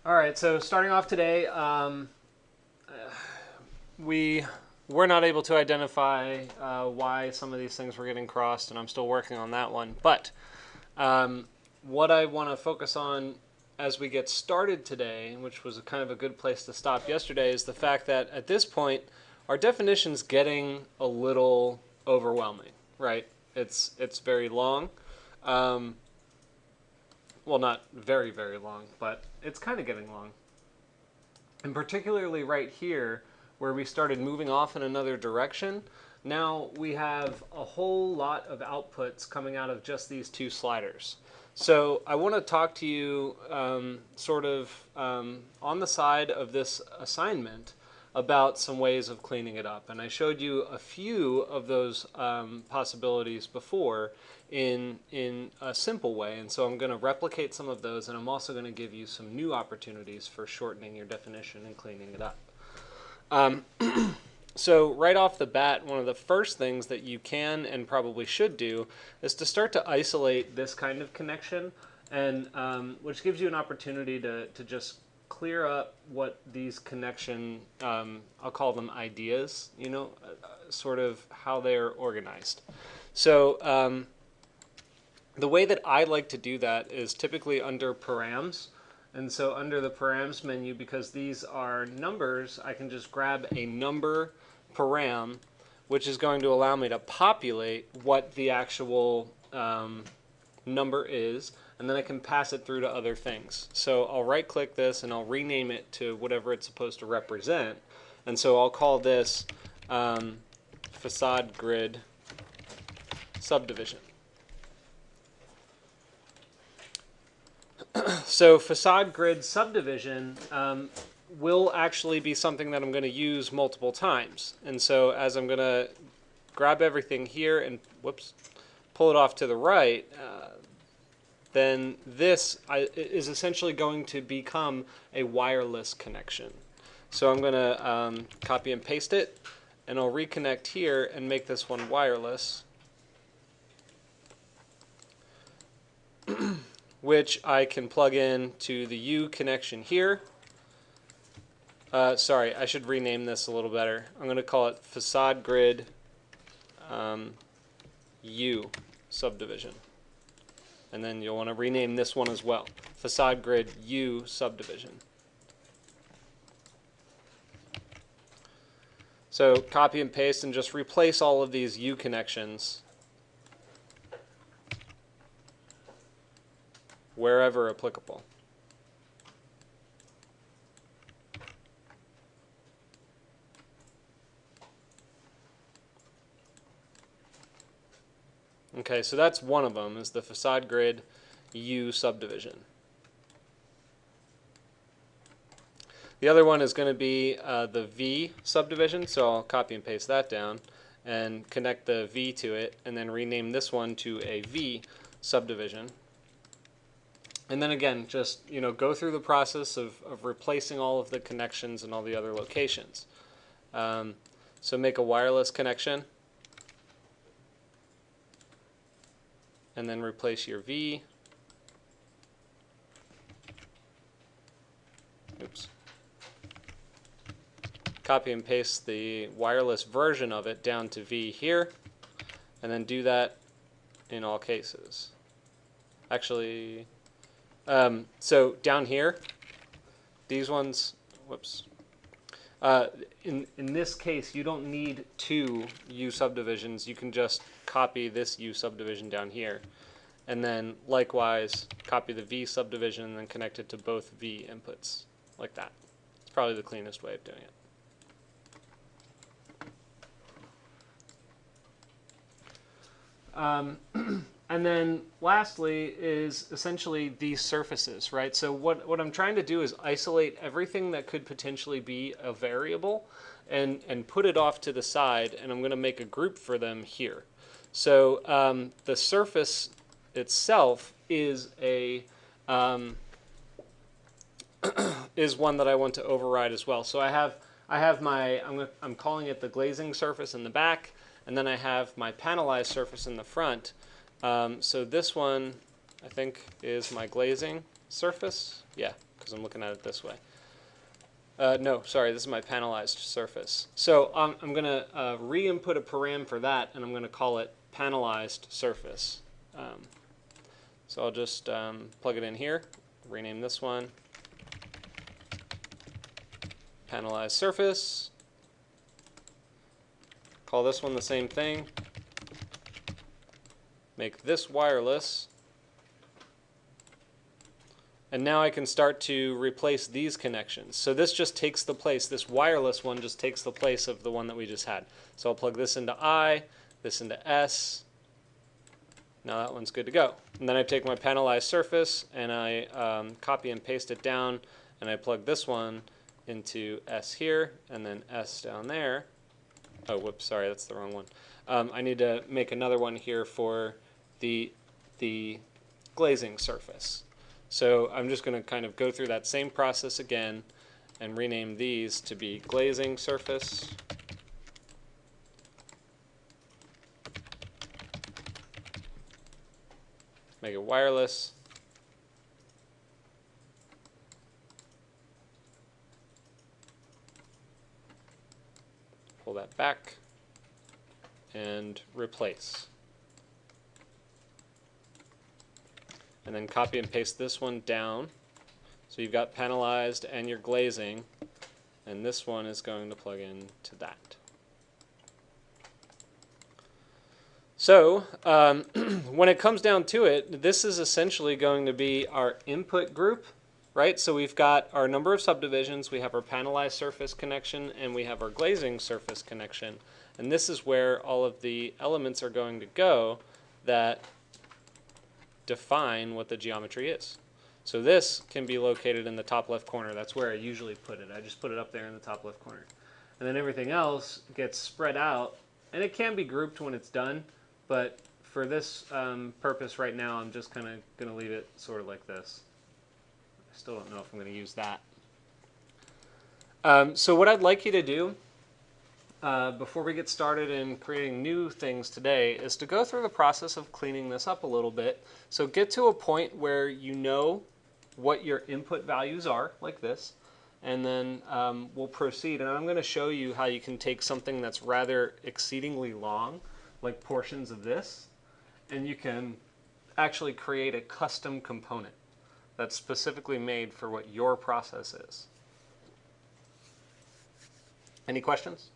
All right, so starting off today, we were not able to identify why some of these things were getting crossed, and I'm still working on that one. But what I want to focus on as we get started today, which was kind of a good place to stop yesterday, is the fact that at this point, our definition's getting a little overwhelming, right? It's very long. Um, well, not very, very long, but it's kind of getting long. And particularly right here, where we started moving off in another direction, now we have a whole lot of outputs coming out of just these two sliders. So I want to talk to you on the side of this assignment about some ways of cleaning it up. And I showed you a few of those possibilities before in a simple way. And so I'm going to replicate some of those, and I'm also going to give you some new opportunities for shortening your definition and cleaning it up. So right off the bat, one of the first things that you can and probably should do is to start to isolate this kind of connection, and which gives you an opportunity to just clear up what these connection, I'll call them ideas, sort of how they're organized. So the way that I like to do that is typically under Params. And so under the Params menu, because these are numbers, I can just grab a number param, which is going to allow me to populate what the actual number is, and then I can pass it through to other things. So I'll right-click this and I'll rename it to whatever it's supposed to represent. And so I'll call this facade grid subdivision. So facade grid subdivision will actually be something that I'm going to use multiple times. And so as I'm going to grab everything here and pull it off to the right, then this is essentially going to become a wireless connection. So I'm going to copy and paste it, and I'll reconnect here and make this one wireless, which I can plug in to the U connection here. Sorry, I should rename this a little better. I'm going to call it facade grid U subdivision. And then you'll want to rename this one as well, facade grid U subdivision. So copy and paste and just replace all of these U connections wherever applicable. Okay, so that's one of them, is the facade grid U subdivision. The other one is going to be the V subdivision, so I'll copy and paste that down and connect the V to it, and then rename this one to a V subdivision. And then again, just go through the process of replacing all of the connections and all the other locations. So make a wireless connection, and then replace your V. Oops. Copy and paste the wireless version of it down to V here, and then do that in all cases. Actually, so down here, these ones, in this case, you don't need two U subdivisions. You can just copy this U subdivision down here, and then likewise copy the V subdivision and then connect it to both V inputs, like that. It's probably the cleanest way of doing it. And then lastly is essentially these surfaces, right? So what I'm trying to do is isolate everything that could potentially be a variable and put it off to the side, and I'm going to make a group for them here. So the surface itself is a is one that I want to override as well. So I have my I'm calling it the glazing surface in the back, and then I have my panelized surface in the front. So this one, I think, is my glazing surface. Yeah, because I'm looking at it this way. No, sorry, this is my panelized surface. So I'm going to re-input a param for that, and I'm going to call it panelized surface. So I'll just plug it in here, rename this one panelized surface, call this one the same thing, make this wireless, and now I can start to replace these connections. So this just takes the place, this wireless one just takes the place of the one that we just had. So I'll plug this into I, this into S. Now that one's good to go. And then I take my panelized surface and I copy and paste it down, and I plug this one into S here and then S down there. Oh, whoops, sorry, that's the wrong one. I need to make another one here for the glazing surface. So I'm just going to kind of go through that same process again and rename these to be glazing surface. Make it wireless. Pull that back and replace. And then copy and paste this one down. So you've got panelized and your glazing, and this one is going to plug into that. So when it comes down to it, this is essentially going to be our input group, right? So we've got our number of subdivisions, we have our panelized surface connection, and we have our glazing surface connection. And this is where all of the elements are going to go that define what the geometry is. So this can be located in the top left corner. That's where I usually put it. I just put it up there in the top left corner. And then everything else gets spread out, and it can be grouped when it's done, but for this purpose right now, I'm just kind of going to leave it sort of like this. I still don't know if I'm going to use that. So what I'd like you to do before we get started in creating new things today is to go through the process of cleaning this up a little bit. So get to a point where you know what your input values are, like this, and then we'll proceed. And I'm going to show you how you can take something that's rather exceedingly long, like portions of this, and you can actually create a custom component that's specifically made for what your process is. Any questions?